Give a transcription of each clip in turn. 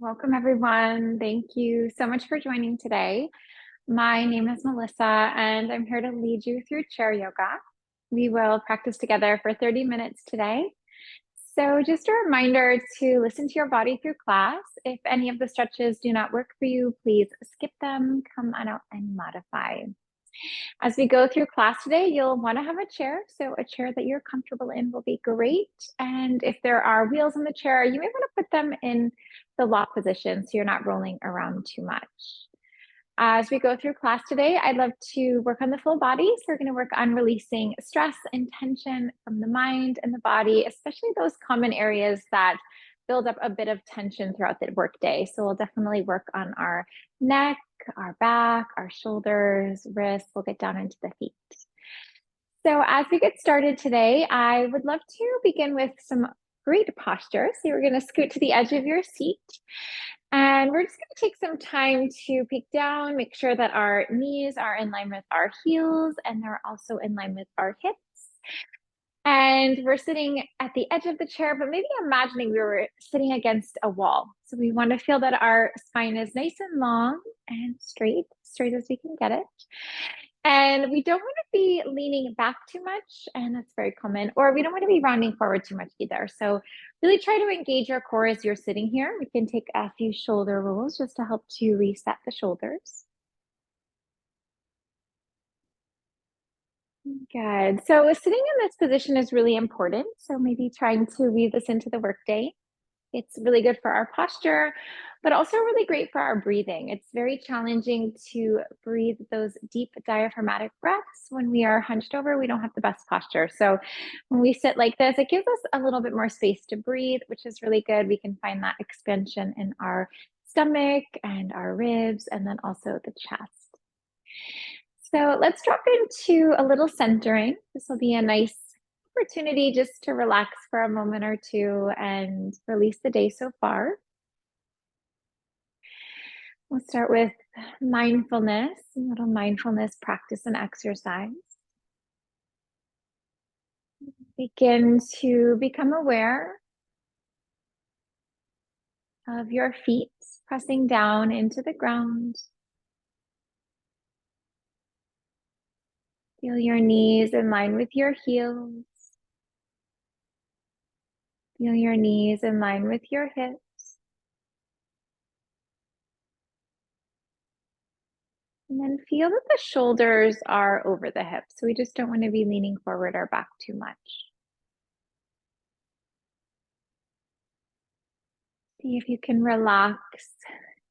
Welcome, everyone. Thank you so much for joining today. My name is Melissa, and I'm here to lead you through chair yoga. We will practice together for 30 minutes today. So just a reminder to listen to your body through class. If any of the stretches do not work for you, please skip them, come on out and modify. As we go through class today, you'll want to have a chair. So a chair that you're comfortable in will be great. And if there are wheels in the chair, you may want to put them in the lock position so you're not rolling around too much. As we go through class today, I'd love to work on the full body. So we're going to work on releasing stress and tension from the mind and the body, especially those common areas that build up a bit of tension throughout the workday. So we'll definitely work on our neck, our back, our shoulders, wrists. We'll get down into the feet. So as we get started today, I would love to begin with some great posture. So you're going to scoot to the edge of your seat. And we're just going to take some time to peek down, make sure that our knees are in line with our heels and they're also in line with our hips. And we're sitting at the edge of the chair, but maybe imagining we were sitting against a wall. So we want to feel that our spine is nice and long and straight as we can get it. And we don't want to be leaning back too much, and that's very common, or we don't want to be rounding forward too much either. So really try to engage your core as you're sitting here. We can take a few shoulder rolls just to help to reset the shoulders. Good. So sitting in this position is really important. So maybe trying to weave this into the workday. It's really good for our posture, but also really great for our breathing. It's very challenging to breathe those deep diaphragmatic breaths when we are hunched over. We don't have the best posture. So when we sit like this, it gives us a little bit more space to breathe, which is really good. We can find that expansion in our stomach and our ribs, and then also the chest. So let's drop into a little centering. This will be a nice opportunity just to relax for a moment or two and release the day so far. We'll start with mindfulness, a little mindfulness practice and exercise. Begin to become aware of your feet pressing down into the ground. Feel your knees in line with your heels. Feel your knees in line with your hips. And then feel that the shoulders are over the hips. So we just don't want to be leaning forward or back too much. See if you can relax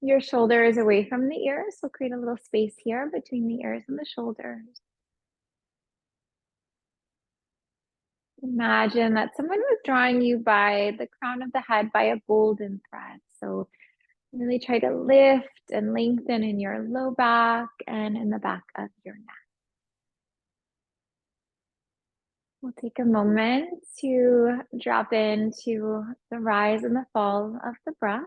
your shoulders away from the ears. We'll create a little space here between the ears and the shoulders. Imagine that someone was drawing you by the crown of the head by a golden thread. So really try to lift and lengthen in your low back and in the back of your neck. We'll take a moment to drop into the rise and the fall of the breath.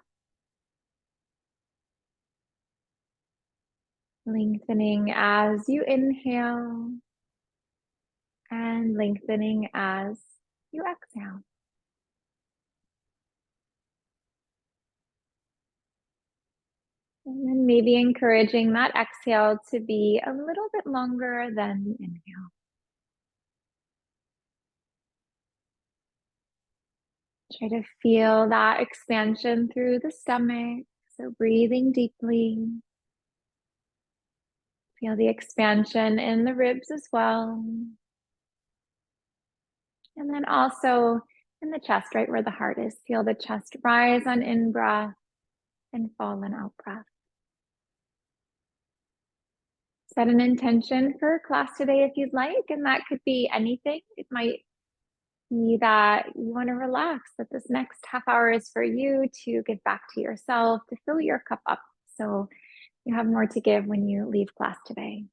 Lengthening as you inhale and lengthening as you exhale. And then maybe encouraging that exhale to be a little bit longer than the inhale. Try to feel that expansion through the stomach. So breathing deeply. Feel the expansion in the ribs as well. And then also in the chest, right where the heart is. Feel the chest rise on in-breath and fall on out-breath. Set an intention for class today if you'd like, and that could be anything. It might be that you want to relax, that this next half hour is for you to give back to yourself, to fill your cup up so you have more to give when you leave class today.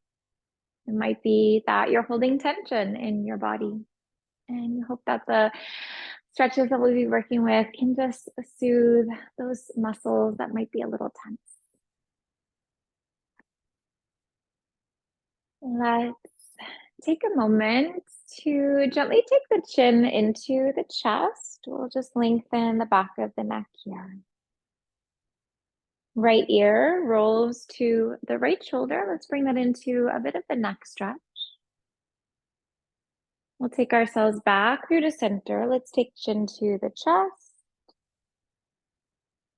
It might be that you're holding tension in your body, and you hope that the stretches that we'll be working with can just soothe those muscles that might be a little tense. Let's take a moment to gently take the chin into the chest. We'll just lengthen the back of the neck here. Right ear rolls to the right shoulder. Let's bring that into a bit of the neck stretch. We'll take ourselves back through to center. Let's take chin to the chest.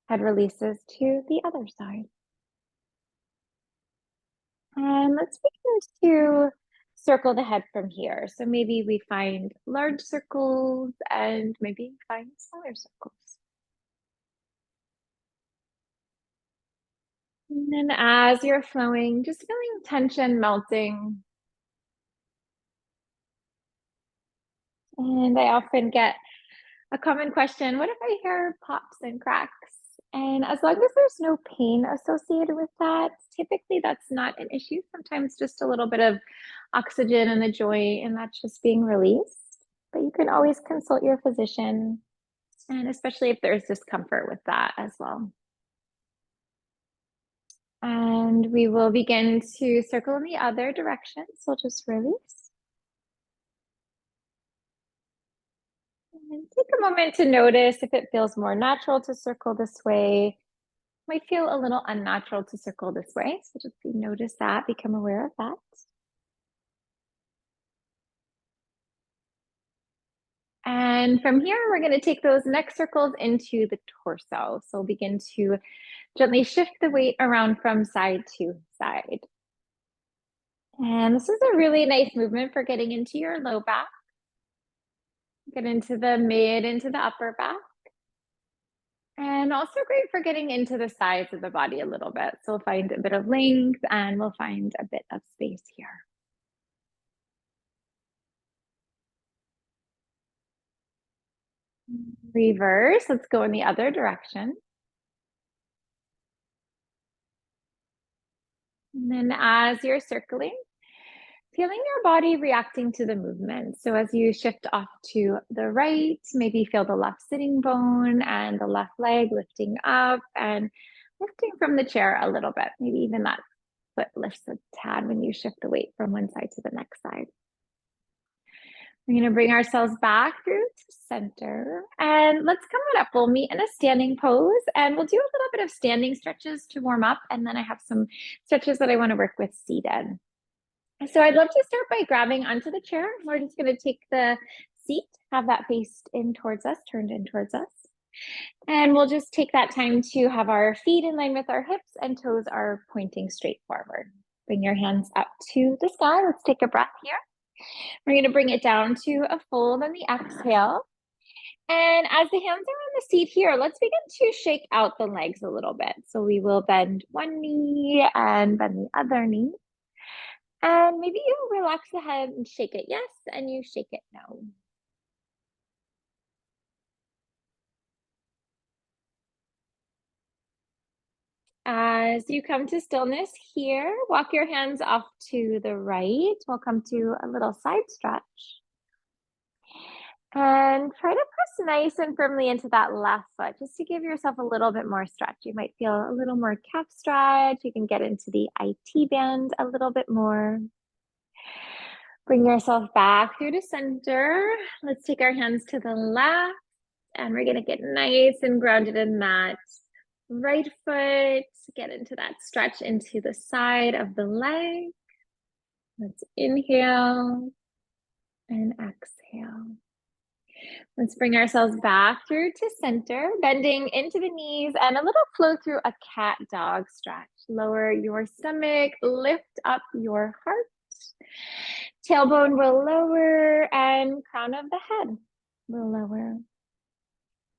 Head releases to the other side. And let's begin to circle the head from here. So maybe we find large circles and maybe find smaller circles. And then as you're flowing, just feeling tension melting. And I often get a common question, what if my hair pops and cracks? And as long as there's no pain associated with that, typically that's not an issue. Sometimes just a little bit of oxygen in the joint and that's just being released. But you can always consult your physician, and especially if there's discomfort with that as well. And we will begin to circle in the other direction. So we'll just release. And take a moment to notice if it feels more natural to circle this way. Might feel a little unnatural to circle this way. So just notice that, become aware of that. And from here, we're going to take those neck circles into the torso. So we'll begin to gently shift the weight around from side to side. And this is a really nice movement for getting into your low back. Get into the mid, into the upper back. And also great for getting into the sides of the body a little bit. So we'll find a bit of length and we'll find a bit of space here. Reverse, let's go in the other direction. And then as you're circling, feeling your body reacting to the movement. So as you shift off to the right, maybe feel the left sitting bone and the left leg lifting up and lifting from the chair a little bit. Maybe even that foot lifts a tad when you shift the weight from one side to the next side. We're going to bring ourselves back through to center and let's come on up. We'll meet in a standing pose and we'll do a little bit of standing stretches to warm up. And then I have some stretches that I want to work with seated. So I'd love to start by grabbing onto the chair. We're just going to take the seat, have that faced in towards us, turned in towards us. And we'll just take that time to have our feet in line with our hips and toes are pointing straight forward. Bring your hands up to the sky. Let's take a breath here. We're going to bring it down to a fold on the exhale. And as the hands are on the seat here, let's begin to shake out the legs a little bit. So we will bend one knee and bend the other knee. And maybe you relax the head and shake it yes, and you shake it no. As you come to stillness here, walk your hands off to the right. We'll come to a little side stretch. And try to press nice and firmly into that left foot just to give yourself a little bit more stretch. You might feel a little more calf stretch. You can get into the IT band a little bit more. Bring yourself back through to center. Let's take our hands to the left and we're going to get nice and grounded in that right foot. Get into that stretch into the side of the leg. Let's inhale and exhale. Let's bring ourselves back through to center, bending into the knees and a little flow through a cat dog stretch. Lower your stomach, lift up your heart. Tailbone will lower and crown of the head will lower.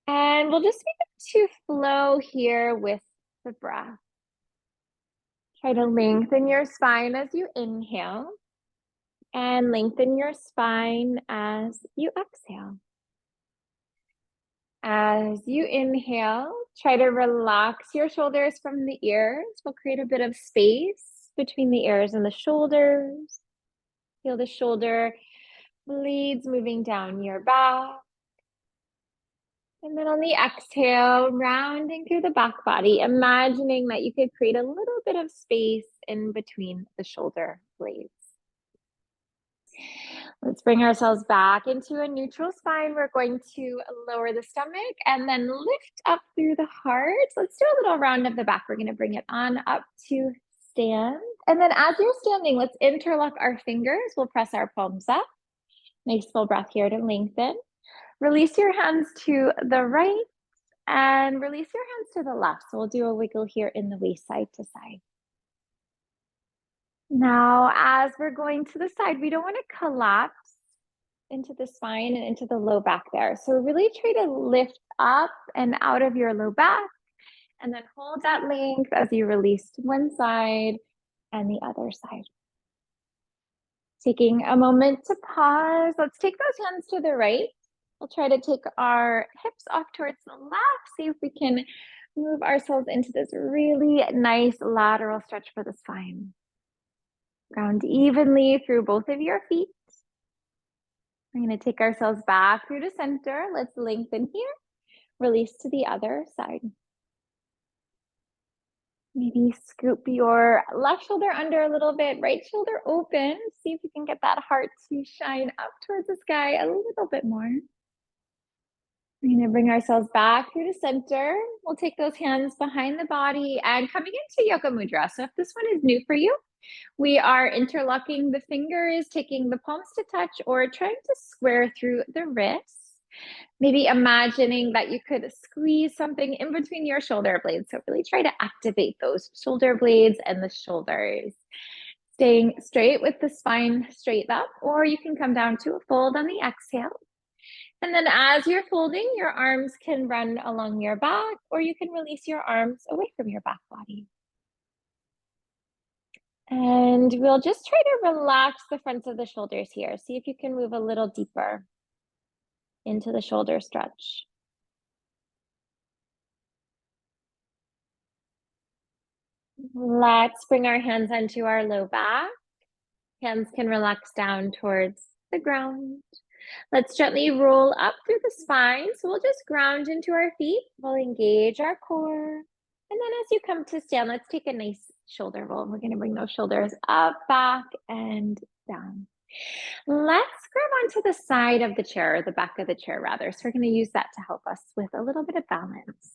And we'll just begin to flow here with the breath. Try to lengthen your spine as you inhale and lengthen your spine as you exhale. As you inhale, try to relax your shoulders from the ears. We'll create a bit of space between the ears and the shoulders. Feel the shoulder blades moving down your back. And then on the exhale, rounding through the back body, imagining that you could create a little bit of space in between the shoulder blades. Let's bring ourselves back into a neutral spine. We're going to lower the stomach and then lift up through the heart. Let's do a little round of the back. We're going to bring it on up to stand. And then as you're standing, let's interlock our fingers. We'll press our palms up. Nice full breath here to lengthen. Release your hands to the right and release your hands to the left. So we'll do a wiggle here in the waist side to side. Now, as we're going to the side, we don't want to collapse into the spine and into the low back there. So really try to lift up and out of your low back and then hold that length as you release to one side and the other side. Taking a moment to pause. Let's take those hands to the right. We'll try to take our hips off towards the left. See if we can move ourselves into this really nice lateral stretch for the spine. Ground evenly through both of your feet. We're going to take ourselves back through to center. Let's lengthen here. Release to the other side. Maybe scoop your left shoulder under a little bit, right shoulder open. See if you can get that heart to shine up towards the sky a little bit more. We're going to bring ourselves back through to center. We'll take those hands behind the body and coming into Yoga Mudra. So if this one is new for you, we are interlocking the fingers, taking the palms to touch, or trying to square through the wrists. Maybe imagining that you could squeeze something in between your shoulder blades. So really try to activate those shoulder blades and the shoulders. Staying straight with the spine straight up, or you can come down to a fold on the exhale. And then as you're folding, your arms can run along your back, or you can release your arms away from your back body. And we'll just try to relax the fronts of the shoulders here. See if you can move a little deeper into the shoulder stretch. Let's bring our hands onto our low back. Hands can relax down towards the ground. Let's gently roll up through the spine. So we'll just ground into our feet. We'll engage our core. And then as you come to stand, let's take a nice shoulder roll. We're going to bring those shoulders up, back, and down. Let's grab onto the side of the chair, or the back of the chair rather. So we're going to use that to help us with a little bit of balance.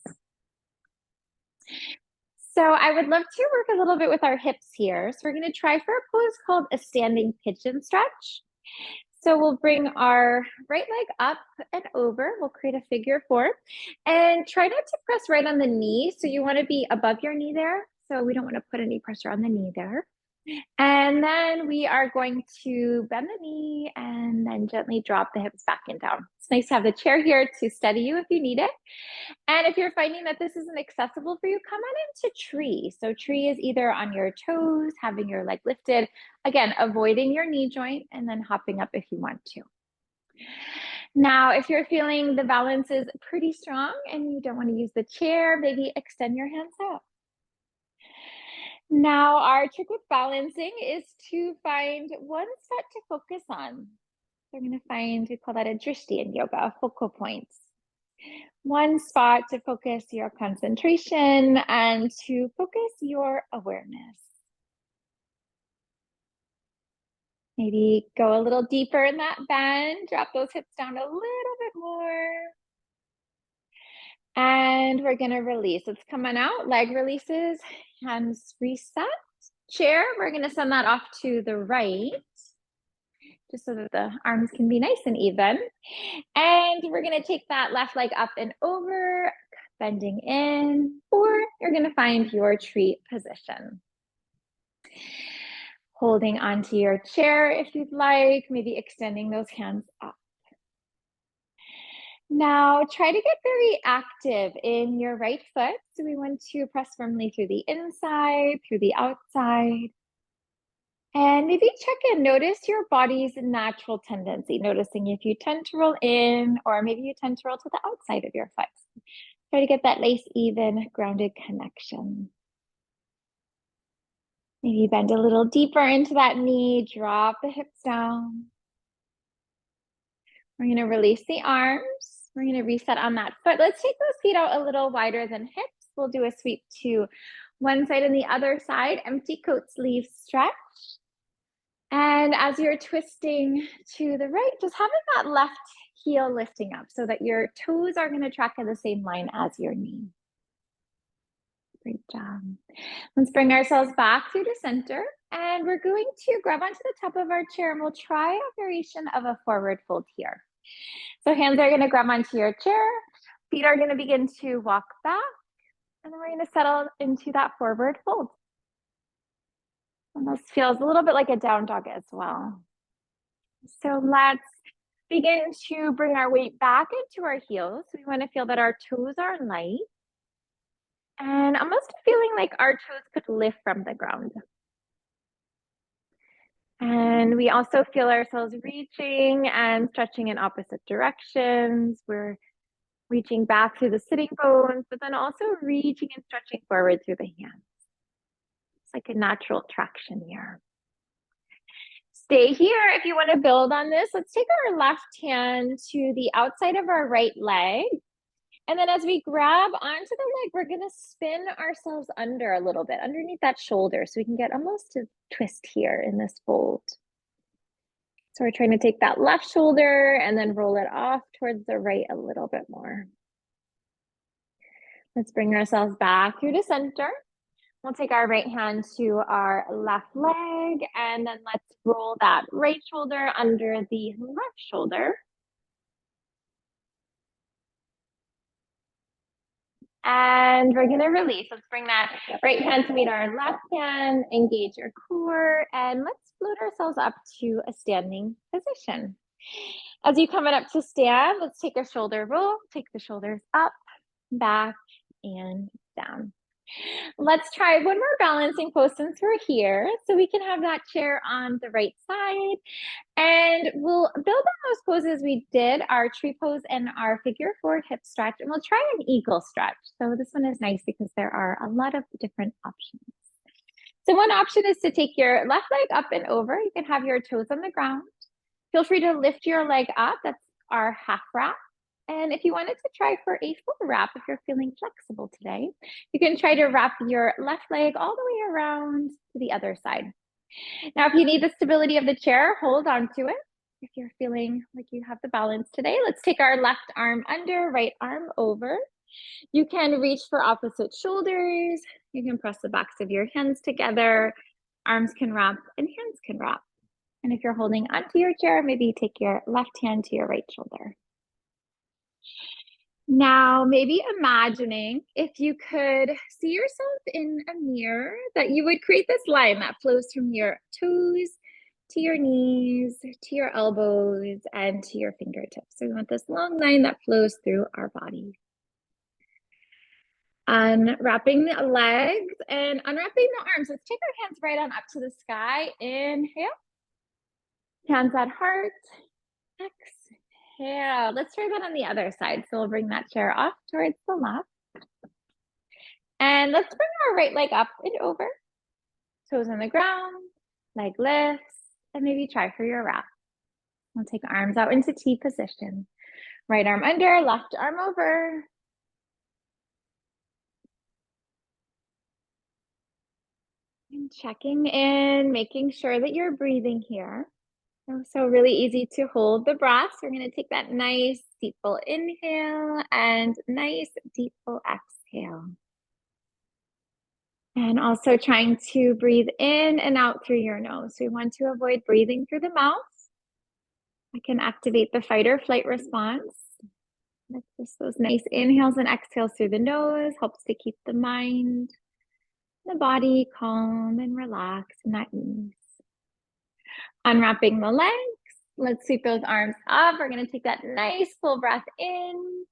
So I would love to work a little bit with our hips here. So we're going to try for a pose called a standing pigeon stretch. So we'll bring our right leg up and over. We'll create a figure four and try not to press right on the knee. So you want to be above your knee there. So we don't want to put any pressure on the knee there. And then we are going to bend the knee and then gently drop the hips back and down. It's nice to have the chair here to steady you if you need it. And if you're finding that this isn't accessible for you, come on into tree. So tree is either on your toes, having your leg lifted, again, avoiding your knee joint, and then hopping up if you want to. Now, if you're feeling the balance is pretty strong and you don't want to use the chair, maybe extend your hands out. Now, our trick with balancing is to find one spot to focus on. So we're going to find, we call that a drishti in yoga, focal points. One spot to focus your concentration and to focus your awareness. Maybe go a little deeper in that bend, drop those hips down a little bit more. And we're going to release. Let's come on out, leg releases, hands reset. Chair, we're going to send that off to the right, just so that the arms can be nice and even. And we're going to take that left leg up and over, bending in, or you're going to find your tree position. Holding onto your chair if you'd like, maybe extending those hands up. Now try to get very active in your right foot. So we want to press firmly through the inside, through the outside. And maybe check in, notice your body's natural tendency, noticing if you tend to roll in or maybe you tend to roll to the outside of your foot. Try to get that nice, even, grounded connection. Maybe bend a little deeper into that knee, drop the hips down. We're going to release the arms. We're going to reset on that foot. Let's take those feet out a little wider than hips. We'll do a sweep to one side and the other side. Empty coat sleeve stretch. And as you're twisting to the right, just having that left heel lifting up so that your toes are going to track in the same line as your knee. Great job. Let's bring ourselves back through the center, and we're going to grab onto the top of our chair, and we'll try a variation of a forward fold here. So hands are going to grab onto your chair, feet are going to begin to walk back, and then we're going to settle into that forward fold. And this feels a little bit like a down dog as well. So let's begin to bring our weight back into our heels. We want to feel that our toes are light and almost feeling like our toes could lift from the ground. And we also feel ourselves reaching and stretching in opposite directions. We're reaching back through the sitting bones, but then also reaching and stretching forward through the hands. It's like a natural traction here. Stay here if you want to build on this. Let's take our left hand to the outside of our right leg. And then as we grab onto the leg, we're going to spin ourselves under a little bit, underneath that shoulder, so we can get almost a twist here in this fold. So we're trying to take that left shoulder and then roll it off towards the right a little bit more. Let's bring ourselves back through the center. We'll take our right hand to our left leg, and then let's roll that right shoulder under the left shoulder. And we're gonna release. Let's bring that right hand to meet our left hand, engage your core, and let's float ourselves up to a standing position. As you come up to stand, let's take a shoulder roll, take the shoulders up, back, and down. Let's try one more balancing pose since we're here. So we can have that chair on the right side. And we'll build on those poses we did, our tree pose and our figure four hip stretch. And we'll try an eagle stretch. So this one is nice because there are a lot of different options. So one option is to take your left leg up and over. You can have your toes on the ground. Feel free to lift your leg up. That's our half wrap. And if you wanted to try for a full wrap, if you're feeling flexible today, you can try to wrap your left leg all the way around to the other side. Now, if you need the stability of the chair, hold on to it. If you're feeling like you have the balance today, let's take our left arm under, right arm over. You can reach for opposite shoulders. You can press the backs of your hands together. Arms can wrap and hands can wrap. And if you're holding onto your chair, maybe take your left hand to your right shoulder. Now, maybe imagining if you could see yourself in a mirror, that you would create this line that flows from your toes to your knees, to your elbows, and to your fingertips. So we want this long line that flows through our body. Unwrapping the legs and unwrapping the arms. Let's take our hands right on up to the sky. Inhale. Hands at heart. Exhale. Let's try that on the other side. So we'll bring that chair off towards the left. And let's bring our right leg up and over. Toes on the ground, leg lifts, and maybe try for your wrap. We'll take arms out into T position. Right arm under, left arm over. And checking in, making sure that you're breathing here. So really easy to hold the breath. So we're going to take that nice deep full inhale and nice deep full exhale. And also trying to breathe in and out through your nose. We want to avoid breathing through the mouth. I can activate the fight or flight response. That's just those nice inhales and exhales through the nose. Helps to keep the mind, the body calm and relaxed and at ease. Unwrapping the legs. Let's sweep those arms up. We're going to take that nice full breath in.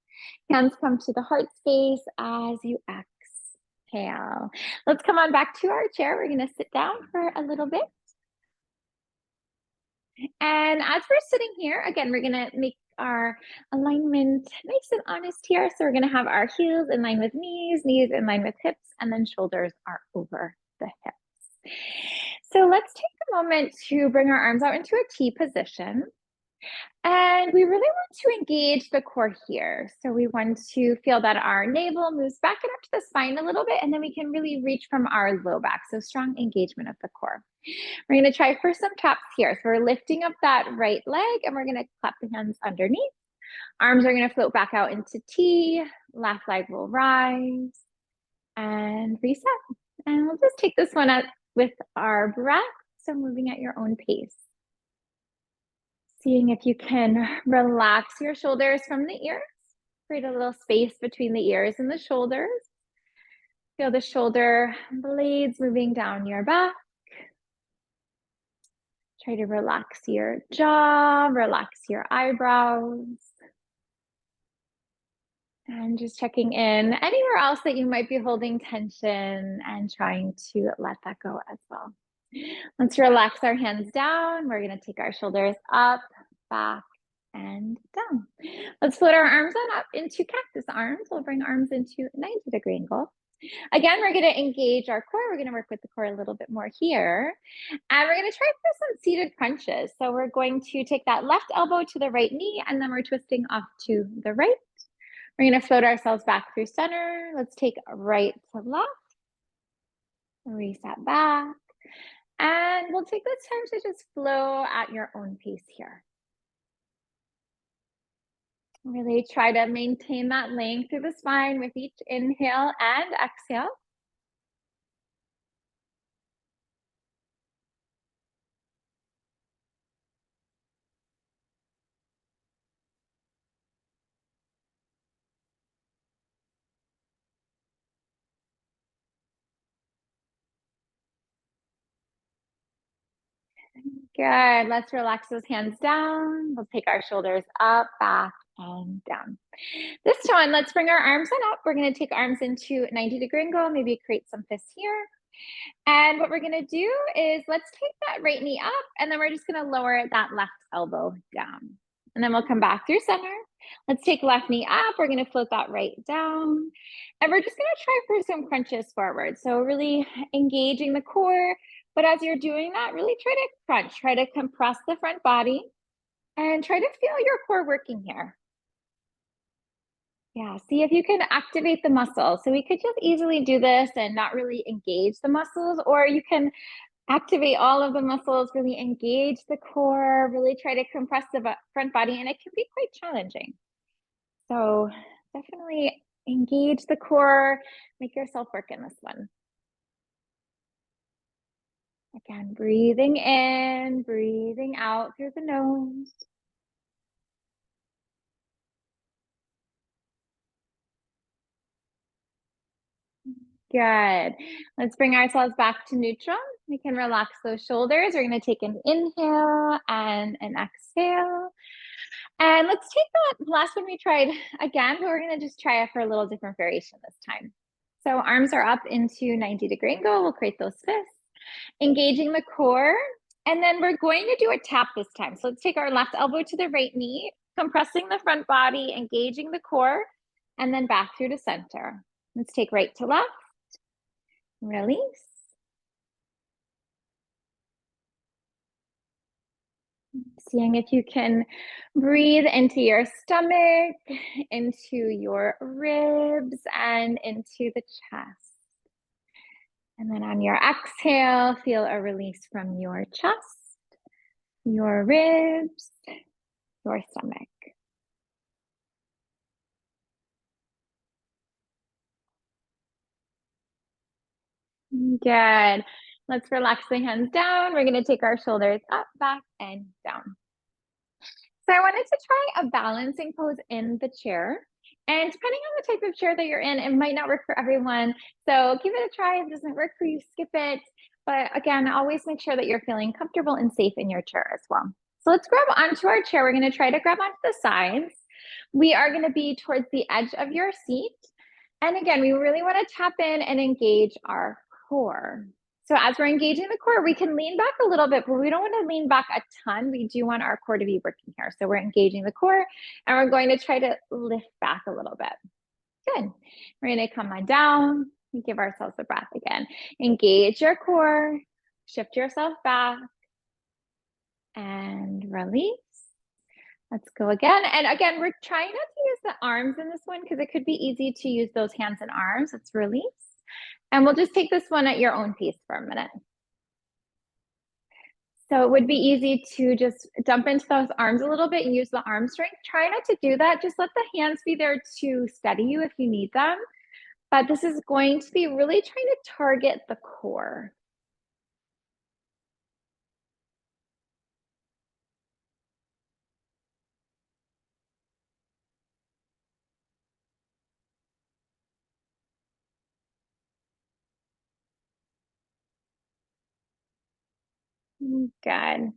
Hands come to the heart space as you exhale. Let's come on back to our chair. We're going to sit down for a little bit. And as we're sitting here, again, we're going to make our alignment nice and honest here. So we're going to have our heels in line with knees, knees in line with hips, and then shoulders are over the hips. So let's take a moment to bring our arms out into a T position. And we really want to engage the core here. So we want to feel that our navel moves back and up to the spine a little bit, and then we can really reach from our low back. So strong engagement of the core. We're going to try for some taps here. So we're lifting up that right leg and we're going to clap the hands underneath. Arms are going to float back out into T. Left leg will rise and reset. And we'll just take this one up with our breath. So moving at your own pace. Seeing if you can relax your shoulders from the ears. Create a little space between the ears and the shoulders. Feel the shoulder blades moving down your back. Try to relax your jaw, relax your eyebrows. And just checking in anywhere else that you might be holding tension and trying to let that go as well. Let's relax our hands down. We're going to take our shoulders up, back, and down. Let's float our arms on up into cactus arms. We'll bring arms into a 90-degree angle. Again, we're going to engage our core. We're going to work with the core a little bit more here. And we're going to try for some seated crunches. So we're going to take that left elbow to the right knee, and then we're twisting off to the right. We're going to float ourselves back through center. Let's take right to left. Reset back. And we'll take this time to just flow at your own pace here. Really try to maintain that length through the spine with each inhale and exhale. Good. Let's relax those hands down. We'll take our shoulders up, back, and down. This one, let's bring our arms on up. We're going to take arms into 90-degree angle, maybe create some fists here. And what we're going to do is let's take that right knee up, and then we're just going to lower that left elbow down. And then we'll come back through center. Let's take left knee up. We're going to float that right down. And we're just going to try for some crunches forward. So really engaging the core. But as you're doing that, really try to crunch. Try to compress the front body. And try to feel your core working here. Yeah, see if you can activate the muscles. So we could just easily do this and not really engage the muscles, or you can activate all of the muscles, really engage the core, really try to compress the front body, and it can be quite challenging. So definitely engage the core, make yourself work in this one. Again, breathing in, breathing out through the nose. Good. Let's bring ourselves back to neutral. We can relax those shoulders. We're going to take an inhale and an exhale. And let's take that last one we tried again, but we're going to just try it for a little different variation this time. So arms are up into 90-degree angle. We'll create those fists, engaging the core. And then we're going to do a tap this time. So let's take our left elbow to the right knee, compressing the front body, engaging the core, and then back through to center. Let's take right to left. Release. Seeing if you can breathe into your stomach, into your ribs, and into the chest. And then on your exhale, feel a release from your chest, your ribs, your stomach. Good. Let's relax the hands down. We're going to take our shoulders up, back, and down. So I wanted to try a balancing pose in the chair. And depending on the type of chair that you're in, it might not work for everyone. So give it a try. If it doesn't work for you, skip it. But again, always make sure that you're feeling comfortable and safe in your chair as well. So let's grab onto our chair. We're going to try to grab onto the sides. We are going to be towards the edge of your seat. And again, we really want to tap in and engage our core. So as we're engaging the core, we can lean back a little bit, but we don't want to lean back a ton. We do want our core to be working here. So we're engaging the core and we're going to try to lift back a little bit. Good. We're going to come on down. We give ourselves a breath again. Engage your core, shift yourself back and release. Let's go again. And again, we're trying not to use the arms in this one because it could be easy to use those hands and arms. Let's release. And we'll just take this one at your own pace for a minute. So it would be easy to just dump into those arms a little bit and use the arm strength. Try not to do that. Just let the hands be there to steady you if you need them. But this is going to be really trying to target the core. Good.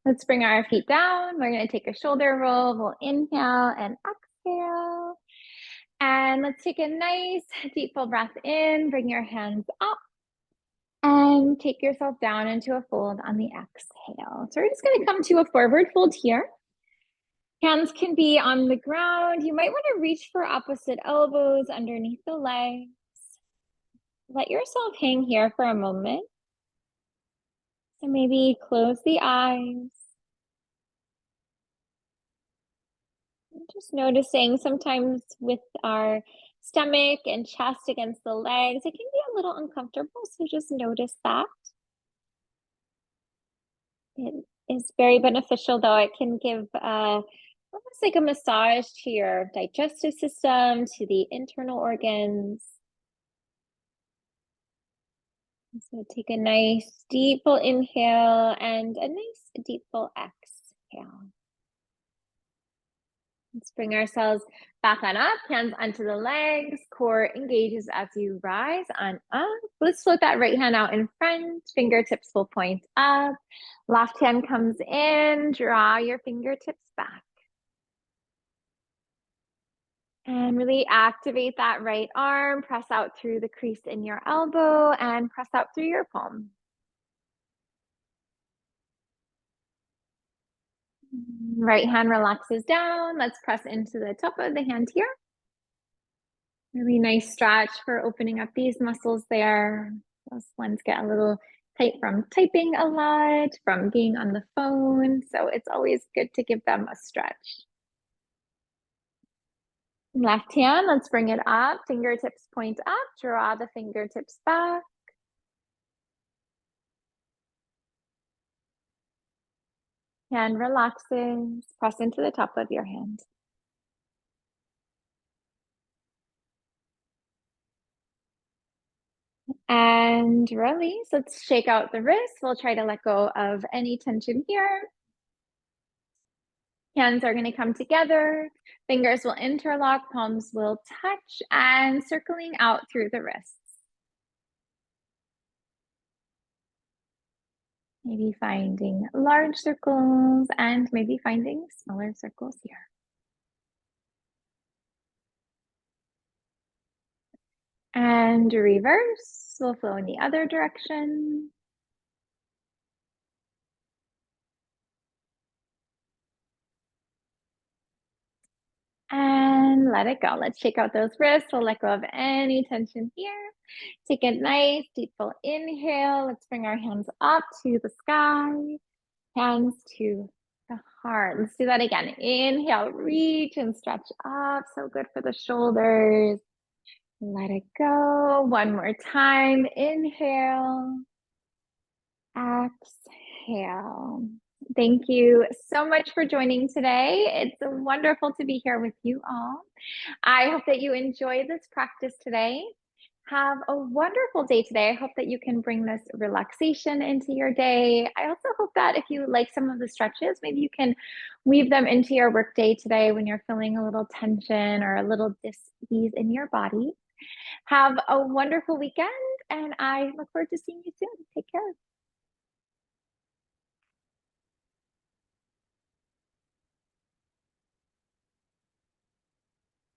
Let's bring our feet down. We're going to take a shoulder roll. We'll inhale and exhale. And let's take a nice deep full breath in. Bring your hands up and take yourself down into a fold on the exhale. So we're just going to come to a forward fold here. Hands can be on the ground. You might want to reach for opposite elbows underneath the legs. Let yourself hang here for a moment. So maybe close the eyes. Just noticing sometimes with our stomach and chest against the legs, it can be a little uncomfortable. So just notice that. It is very beneficial though. It can give almost like a massage to your digestive system, to the internal organs. So take a nice deep full inhale and a nice deep full exhale. Let's bring ourselves back on up, hands onto the legs, core engages as you rise on up. Let's float that right hand out in front, fingertips will point up. Left hand comes in, draw your fingertips back. And really activate that right arm, press out through the crease in your elbow and press out through your palm. Right hand relaxes down. Let's press into the top of the hand here. Really nice stretch for opening up these muscles there. Those ones get a little tight from typing a lot, from being on the phone. So it's always good to give them a stretch. Left hand, let's bring it up. Fingertips point up. Draw the fingertips back. Hand relaxes. Press into the top of your hand. And release. Let's shake out the wrists. We'll try to let go of any tension here. Hands are going to come together. Fingers will interlock, palms will touch, and circling out through the wrists. Maybe finding large circles and maybe finding smaller circles here. And reverse, we'll flow in the other direction. And let it go. Let's shake out those wrists. We'll let go of any tension here. Take a nice deep full inhale. Let's bring our hands up to the sky. Hands to the heart. Let's do that again. Inhale, reach and stretch up. So good for the shoulders. Let it go. One more time. Inhale. Exhale. Thank you so much for joining today. It's wonderful to be here with you all. I hope that you enjoy this practice today. Have a wonderful day today. I hope that you can bring this relaxation into your day. I also hope that if you like some of the stretches, maybe you can weave them into your workday today when you're feeling a little tension or a little dis-ease in your body. Have a wonderful weekend, and I look forward to seeing you soon. Take care.